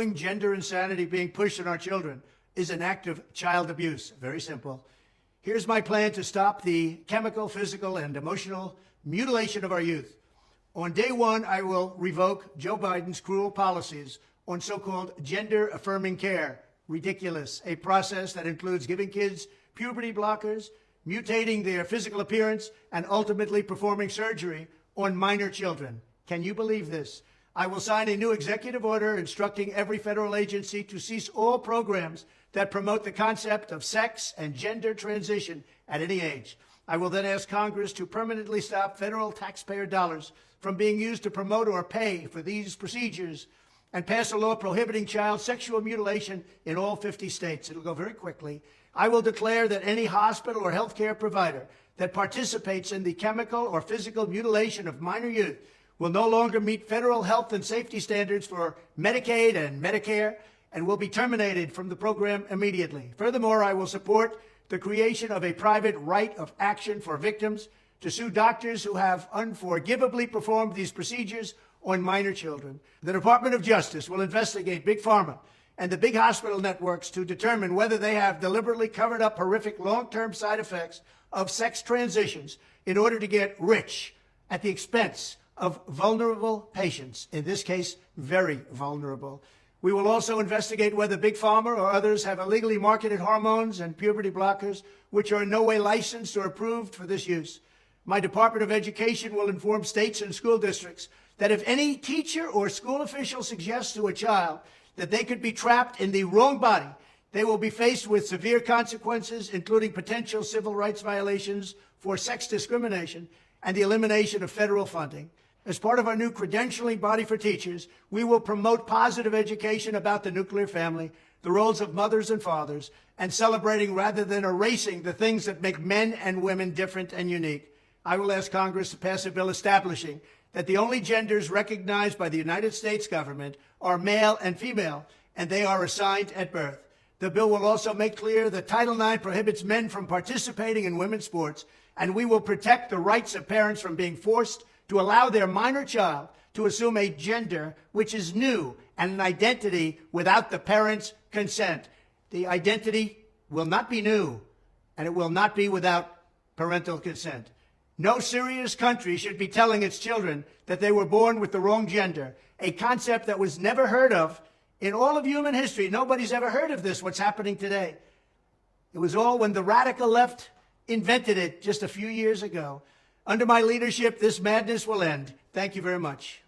Gender insanity being pushed on our children is an act of child abuse. Very simple. Here's my plan to stop the chemical, physical, and emotional mutilation of our youth. On day one, I will revoke Joe Biden's cruel policies on so-called gender-affirming care. Ridiculous. A process that includes giving kids puberty blockers, mutating their physical appearance, and ultimately performing surgery on minor children. Can you believe this? I will sign a new executive order instructing every federal agency to cease all programs that promote the concept of sex and gender transition at any age. I will then ask Congress to permanently stop federal taxpayer dollars from being used to promote or pay for these procedures and pass a law prohibiting child sexual mutilation in all 50 states. It'll go very quickly. I will declare that any hospital or healthcare provider that participates in the chemical or physical mutilation of minor youth will no longer meet federal health and safety standards for Medicaid and Medicare and will be terminated from the program immediately. Furthermore, I will support the creation of a private right of action for victims to sue doctors who have unforgivably performed these procedures on minor children. The Department of Justice will investigate Big Pharma and the big hospital networks to determine whether they have deliberately covered up horrific long-term side effects of sex transitions in order to get rich at the expense of vulnerable patients, in this case, very vulnerable. We will also investigate whether Big Pharma or others have illegally marketed hormones and puberty blockers, which are in no way licensed or approved for this use. My Department of Education will inform states and school districts that if any teacher or school official suggests to a child that they could be trapped in the wrong body, they will be faced with severe consequences, including potential civil rights violations for sex discrimination and the elimination of federal funding. As part of our new credentialing body for teachers, we will promote positive education about the nuclear family, the roles of mothers and fathers, and celebrating rather than erasing the things that make men and women different and unique. I will ask Congress to pass a bill establishing that the only genders recognized by the United States government are male and female, and they are assigned at birth. The bill will also make clear that Title IX prohibits men from participating in women's sports, and we will protect the rights of parents from being forced to allow their minor child to assume a gender which is new and an identity without the parent's consent. The identity will not be new, and it will not be without parental consent. No serious country should be telling its children that they were born with the wrong gender, a concept that was never heard of in all of human history. Nobody's ever heard of this, what's happening today. It was all when the radical left invented it just a few years ago. Under my leadership, this madness will end. Thank you very much.